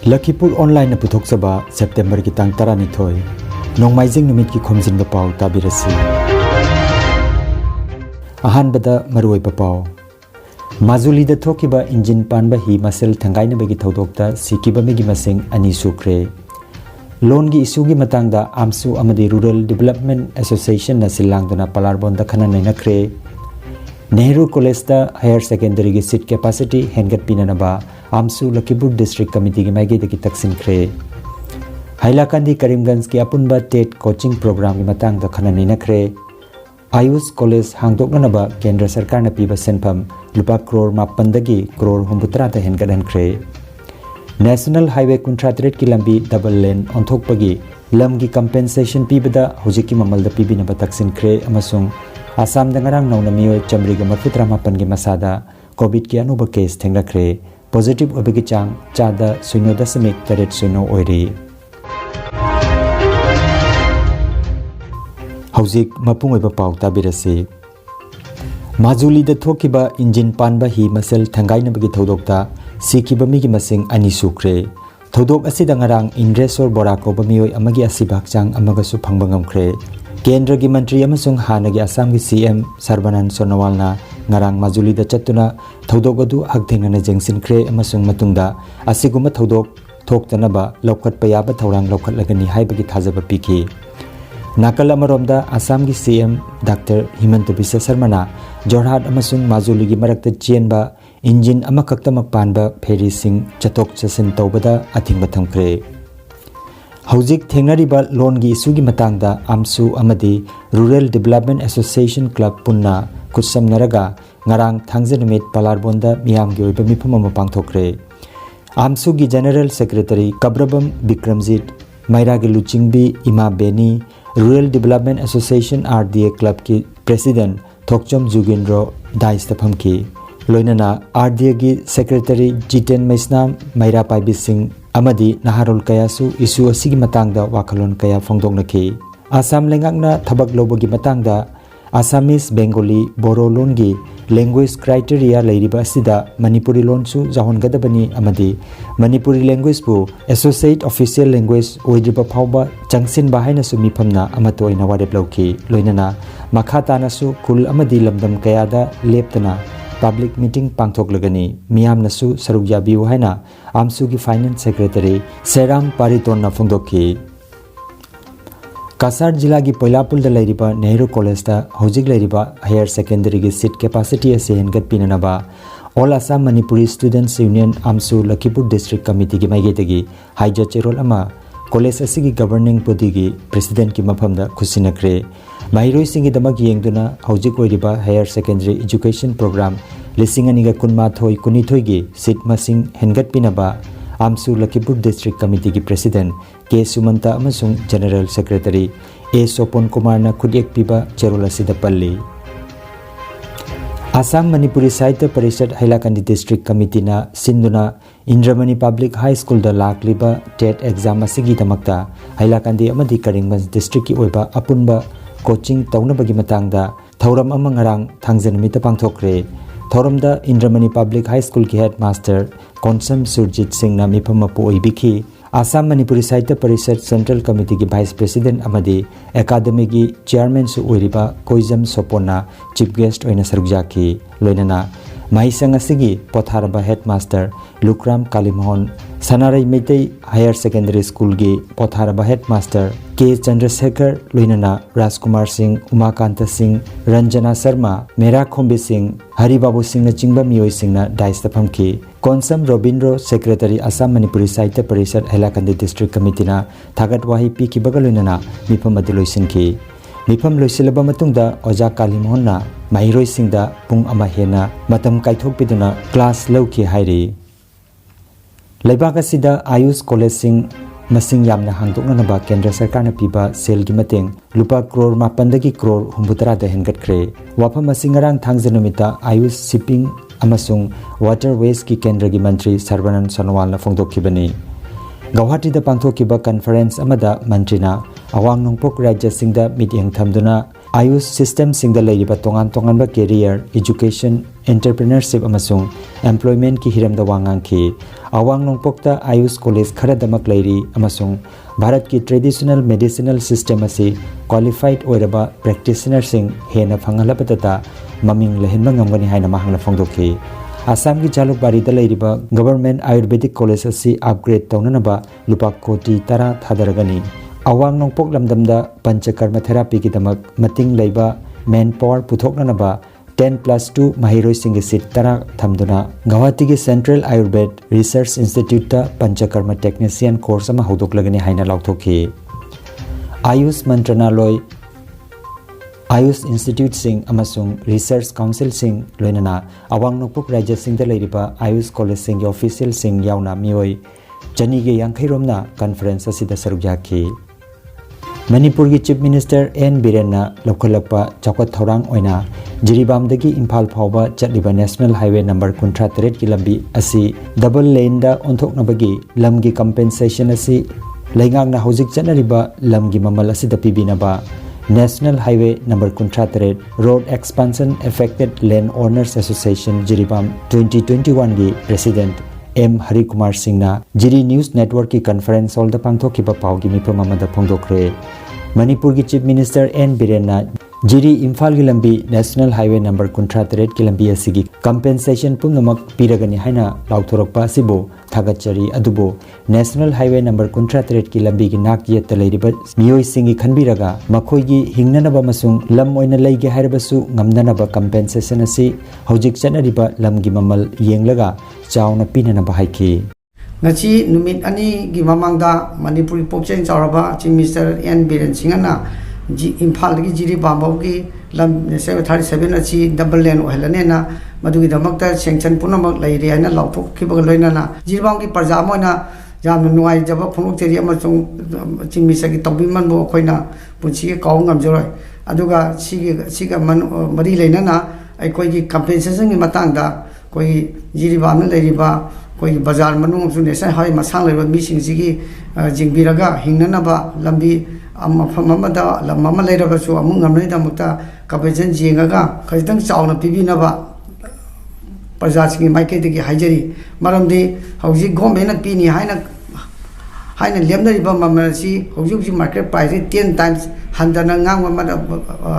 Lakhipuronline puthokchaba September ki tang 12 nongmaijing numit ki Khomjinba Pao tabirasi ahanbada maroi Pao Majuli da thokiba engine panba hi masel thangaina bagi thodokta sikiba megi masing ani sukre loan gi issue gi matangda amsu amadi Rural Development Association na silangduna palarbonda khana nainakre Nehru College da Higher Secondary gi seat capacity hengat pinanaba amsu Lakhipur District Committee gi maige ki taksin kre Hailakandi Karimganj ki apunba TET coaching program gi matangda khana nainakre Ayush College hangdoknanaba Kendra Sarkar na piba senpham lupa crore mapandagi crore 63 ta hengadan kre National Highway 38 ki lambi double lane onthokpagi lamgi compensation pibada hojiki mamalda pibinaba taksin kre amasung Assam dangarang nauna miyoi chamri ga marfutra mapan gi masada COVID ki anuba case thengrakre positive obegi chang chada 0.8 oiri Haujik mapung oiba pau tabirasi Majuli da thokiba engine panba hi masel thangaina bagi thodokta sikiba migi masing ani sukre thodok asida ngarang Indresor Borako bamiyoi amagi asibak chang amaga su phangba ngamkre Kendra gi mantri amasung hanagi Assam gi CM Sarbanan Sonowalna ngarang Majuli da chatuna thodok adu agthengna jengsin kre amasung matungda asiguma thodok thoktanaba lokhat payaba thorang lokhat lagani haibagi thajaba piki Nakal amaromda Assam gi CM Dr. Himanta Biswa Sarmana Jorhat amasung Majuli gi marakta chenba engine amakaktamak panba ferry sing chatok chasin tawbada athingba thamkre Haujik thengnariba loan gi issue gi matangda amsu amadi Rural Development Association Club punna kutsamnaraga ngarang thangjanumit palarbonda miyam gi oiba mifam ama pangthokre amsu gi General Secretary Kabrabam Bikramjit Maira gi Luchingbi Ima Beni Rural Development Association RDA Club ki President Thokchom Jugindro Daista phamki loinana RDA gi Secretary Jiten Maisnam Maira Paibi Singh amadi naharol kayasu issue asigi matangda wakhalon kaya phongdoknaki Assam lengakna thabak lobagi matangda Assamese Bengali Boro loan gi language criteria leiriba asida Manipuri loan su jahongadabani amadi Manipuri language bu associate official language oidiba phawba changsin bahaina su miphamna amatoina warep lawki loinana makhatana su kul amadi lamdam kayada leptana Public meeting pangthoklagani miyamnasu sarugyabiu haina amsu gi Finance Secretary Seram Pariton na phongdokhi Kasar jila gi Poilapul da lairiba Nehru College da hojik lairiba Higher Secondary gi seat capacity ase hengat pinanaba All Assam Manipuri Students Union amsu Lakhipur District Committee gi maigedagi haija cherol ama college asigi governing body gi president ki maphamda khusinakre Mahiroi singi damak yengduna hojik oiriba Higher Secondary Education Program Lisinganiga kunmathoi kunithoi gi seat masing hengat pinaba amsu Lakhipur District Committee ki President K Sumanta amasung General Secretary A Sopon Kumar na khudek piba cherol asida palli Assam Manipuri Sahitya Parishad Hailakandi District Committee na sinduna Indramani Public High School da lakliba TET exam asigi damakta Hailakandi amadi Karimganj District ki oiba apunba coaching taunabagi matangda thauram ama ngarang thangjanmita pangthokre thauramda Indramani Public High School ki headmaster Konsam Surjit Singh na mifam apu oibiki Assam Manipuri Sahitya Parishad Central Committee ki Vice President amadi Academy gi Chairman su oiriba Koizam Sopona Chief Guest oina sarujaki loinana Mahisang asigi potharaba headmaster Lukram Kalimhon Sanarai Meitei Higher Secondary School gi potharaba headmaster K Chandrasekhar loinana Rajkumar Singh Umakanta Singh Ranjana Sharma Mera Khombi Singh Haribabu Singh na chingba miyoi Singh na daista phamki Konsam Robindro Secretary Assam Manipuri Sahitya Parishad Hailakandi District Committee na thagat wahi pikibaga loinana mifam adi loisinki mifam loisilaba matungda Oja Kalimhon na Mahiroi Singda pung ama hena matam kaithokpiduna class lawki hairi Laibak asida Ayush College sing masing yamna hangdoknanaba Kendra Sarkar na piba sel gi mateng lupa crore mapandagi crore 63 da hengatkre wafam masing ngarang thangjanumita Ayush Shipping amasung Waterways ki Kendra gi Mantri Sarbanan Sonowal na phongdokkibani Guwahati da pangthokiba conference amada mantrina awang nongpok rajya singda meeting thamduna Ayush system singda leiriba tongan ba career education entrepreneurship amasung employment ki hiramda wangangki awang nongpokta ayush college kharaдаmak leiri amasung Bharat ki traditional medicinal system asi qualified oiraba practitioner sing hena phangalapatata maming lehenba ngamgani haina mahangna phongdokhi Assam ki Jalukbari da leiriba government ayurvedic college asi upgrade tawnanaba lupa koti tara thadaragani awang nongpok lamdamda panchakarma therapy ki damak mating leiba manpower puthoknanaba 10+2 mahiroi singi seat tara thamduna Guwahati ki Central Ayurved Research Institute ta panchakarma technician course ama hodoklagani haina lauthokhi Ayush Mantranaloy Ayush Institute sing amasung Research Council sing loinana awang nokpok rajya sing da leiriba Ayush College sing official sing yauna mioi chani ge yankhai na conference asida saruk yakhi Manipur ki Chief Minister N Birenna lokhalakpa chawkat thorang oina Jiribamdagi Imphal phawba chatliba National Highway number 38 ki lambi asi double lane da onthoknabagi lamgi compensation asi laingangna hojik chanariba lamgi mamal asida pibinaba National Highway number 38 Road Expansion Affected Landowners Association Jiribam 2021 gi President M Hari Kumar Singh na Jiri News Network ki conference hall da pangthokiba pau gi mipam amada phongdokre Manipur ki Chief Minister N Birenna Jiri Imphal ki lambi National Highway number 38 ki lambi asigi compensation pumnamak piragani haina lauthorokpa asibo thagachari adubo National Highway number 38 ki lambi gi nak yetta leiriba miyoi singi khanbiraga makhoi gi hingnanaba masung lam oina leige haibasu ngamnanaba compensation asi hojik chanariba lamgi mamal yenglaga chawna pinanaba haiki Ngachi numit ani gi mamangda Manipuri Pokchen Chauraba Chief Minister N Biren Singana Imphal gi Jiri Bambau gi lam 37 achi double lane ohelane na madugi damakta sanction punamak leire aina lauthok khibaga loina na Jiribam gi parja moina jamna nuai jaba phonok cheri amasung Chief Minister gi tawbiman bo khoina punchi gi kaw ngamjoroi aduga siga mari leina na aikoi gi compensation gi matangda koi Jiribam na leiriba koi bazar manung su ne sai hai masang leba mi sing sigi jingbiraga hingnanaba lambi amamada lamama leiraga su amung ngamnai damukta compensation jingaga khajitang chawna pibinaba praja singi maike degi haijari maramdi hauji government na pini haina lemnariba mamasi hauji market price 10 times handana ngangwa mara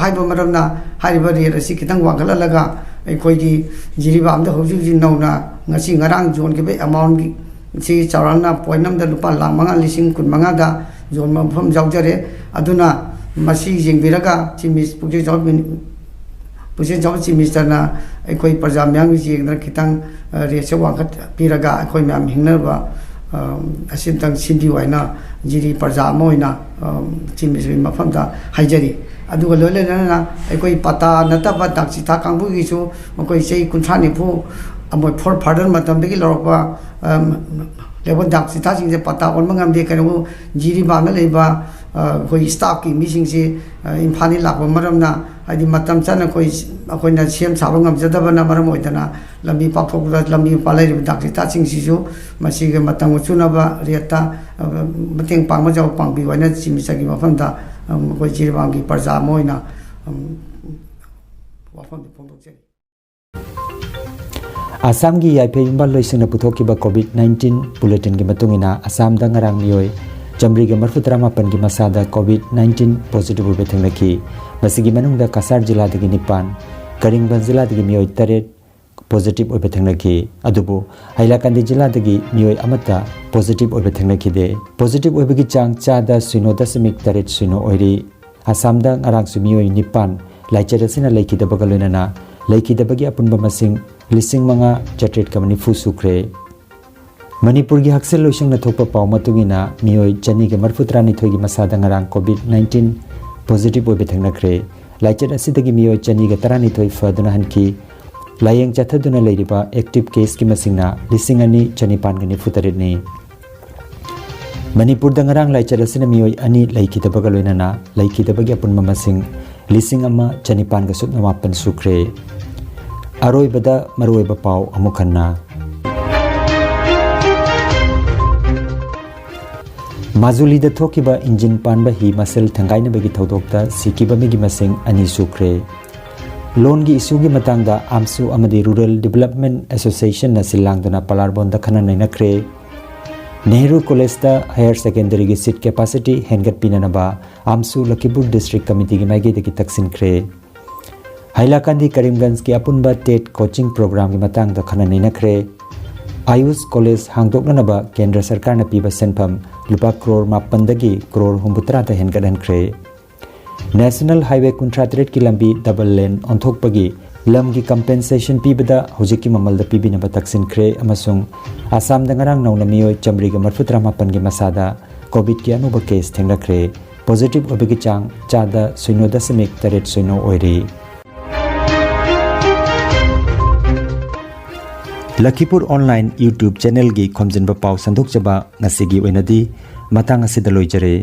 haiba maramna hariba rate asi kitang wanghalalaga ꯑꯩꯈꯣꯏꯒꯤ ꯖꯤꯔꯤꯕꯥꯝꯗ ꯍꯧꯖꯤꯛ ꯍꯧꯖꯤꯛ ꯅꯧꯅ ꯉꯁꯤ ꯉꯔꯥꯡ ꯖꯣꯟꯈꯤꯕ ꯑꯦꯃꯥꯎꯟꯒꯤ ꯁꯤ ꯆꯥꯎꯔꯥꯛꯅ point ꯑꯃꯗ ꯂꯨꯄꯥ 5,15,15,000ꯗ ꯖꯣꯟꯕ ꯃꯐꯝ ꯌꯥꯎꯖꯔꯦ ꯑꯗꯨꯅ ꯃꯁꯤ ꯌꯦꯡꯕꯤꯔꯒ ꯄꯨꯛꯆꯦꯜ ꯆꯥꯎꯕ ꯆꯤꯐ ꯃꯤꯅꯤꯁꯇꯔꯅ ꯑꯩꯈꯣꯏ ꯄ꯭ꯔꯖꯥ ꯃꯌꯥꯝꯒꯤ ꯌꯦꯡꯗꯅ ꯈꯤꯇꯪ ꯔꯦꯠꯁꯦ ꯋꯥꯡꯈꯠꯄꯤꯔꯒ ꯑꯩꯈꯣꯏ ꯃꯌꯥꯝ ꯍꯤꯡꯅꯕ ꯑꯁꯤꯇꯪ ꯁꯤꯟꯕꯤꯌꯨ ꯍꯥꯏꯅ ꯖꯤꯔꯤ ꯄ꯭ꯔꯖꯥ ꯑꯃ ꯑꯣꯏꯅ ꯆꯤꯐ ꯃꯤꯅꯤꯁꯇꯔꯒꯤ ꯃꯐꯝꯗ ꯍꯥꯏꯖꯔꯤ ꯑꯗꯨꯒ ꯂꯣꯏꯅꯅ ꯑꯩꯈꯣꯏ ꯄꯇꯥ ꯅꯠꯇꯕ ꯗꯥꯛꯆꯤꯊꯥ ꯀꯥꯡꯕꯨꯒꯤꯁꯨ ꯃꯈꯣꯏ ꯆꯍꯤ 30-40 ꯑꯃꯣꯏ ꯐꯣꯔ ꯐꯥꯗꯔ ꯃꯇꯝꯗꯒꯤ ꯂꯧꯔꯛꯄ ꯂꯩꯕ ꯗꯥꯛꯆꯤꯊꯥꯁꯤꯡꯁꯦ ꯄꯇꯥ ꯑꯣꯟꯕ ꯉꯝꯗꯦ ꯀꯩꯅꯣ ꯖꯤꯔꯤꯕꯥꯝꯗ ꯂꯩꯕ ꯑꯩꯈꯣꯏ ꯁ꯭ꯇꯥꯐꯀꯤ ꯃꯤꯁꯤꯡꯁꯤ ꯏꯝꯐꯥꯜꯗ ꯂꯥꯛꯄ ꯃꯔꯝꯅ ꯍꯥꯏꯗꯤ ꯃꯇꯝ ꯆꯥꯅ ꯑꯩꯈꯣꯏꯅ ꯁꯦꯝ ꯁꯥꯕ ꯉꯝꯖꯗꯕꯅ ꯃꯔꯝ ꯑꯣꯏꯗꯅ ꯂꯝꯕꯤ ꯄꯥꯛꯊꯣꯛꯄꯗ ꯂꯝꯕꯤ ꯃꯄꯥꯟ ꯂꯩꯔꯤꯕ ꯗꯥꯛꯆꯤꯊꯥꯁꯤꯡꯁꯤꯁꯨ ꯃꯁꯤꯒ ꯃꯇꯝꯒ ꯆꯨꯅꯕ ꯔꯦꯠꯇ ꯃꯇꯦꯡ ꯄꯥꯡꯕ ꯌꯥꯎ ꯄꯥꯡꯕꯤꯌꯨ ꯍꯥꯏꯅ ꯆꯤꯐ ꯃꯤꯅꯤꯁꯇꯔꯒꯤ ꯃꯐꯝꯗ ꯑꯩꯈꯣꯏ ꯖꯤꯔꯤꯕꯥꯝꯒꯤ ꯄ꯭ꯔꯖꯥ ꯑꯃ ꯑꯣꯏꯅ ꯋꯥꯐꯝꯗ ꯐꯣꯡꯗꯣꯛꯆꯔꯤ Assam gi yaipe yumbal loisingna puthokiba COVID-19 bulletin gi matungina Assam da ngarang mioi Jamri gi marfutra mapan gi masada COVID-19 positive ube thengnaki masigi manungda Kasar jila dagi 9 Karingban jila dagi mioi 8 positive ube thengnaki adubu Hailakandi jila dagi mioi amata positive ube thengnaki de positive ube gi chang chada 0.8 oiri Assam da ngarang su mioi 9 laichadasina laikidaba galoinana laikidabagi apunba masing lising mga chatret kamani fu sukre Manipur gi haksel loising na thokpa paw matungina mioi chani ge marfutra ni thogi masada ngarang COVID-19 positive obe thangnakre laichat asidagi mioi chani ge tarani thoi faduna hanki layeng chathaduna leiriba active case ki masingna lising ani chani pangani futare ni Manipur da ngarang laichat asina mioi ani laikidabaga loinana laikidabagi apunma masing lising ama chani panga sutna mapan sukre Aroibada maruiba pau amukhanna Majuli da thokiba engine panba hi masel thangaina bagi thodokta sikiba migi masing ani sukre loan की issue की मतंगदा आमसु अमदी rural development association न सिलांगदना पलारबोंदा खना नैनख्रे नेहरू कॉलेज दा हायर सेकेंडरी की सीट कैपेसिटी हेंगत पिननबा आमसु लखीपुर डिस्ट्रिक्ट कमिटी की माइगे की तकसिनख्रे हाइलाकांदी करीमगंज की अपुनबा टेट कोचिंग प्रोग्राम की मतंगदा खना नैनख्रे आयुष कॉलेज हांगदोकनबा केंद्र सरकार न पीबा सेनफम लुपा करोड़ 54 करोड़ 63 हेंगदनख्रे नेशनल हाईवे 53 की लंबी डबल लेन ओंथोकपगी लम की कंपेंसेशन पीबदा हुजिकी ममलदा पीबिनबा तकसिनख्रे अमसुंग आसाम दंगरांग नौना मियोय चमरी ग 38 की मसादा कोविड की अनुभव केस थेंगनख्रे पॉजिटिव ओबेगी चांग चादा 0.8 ओइरी लखीपुर ऑनलाइन यूट्यूब चैनल की खोमजिनबा पाव संदोकजबा ngasi gi oinadi matang asida loijare।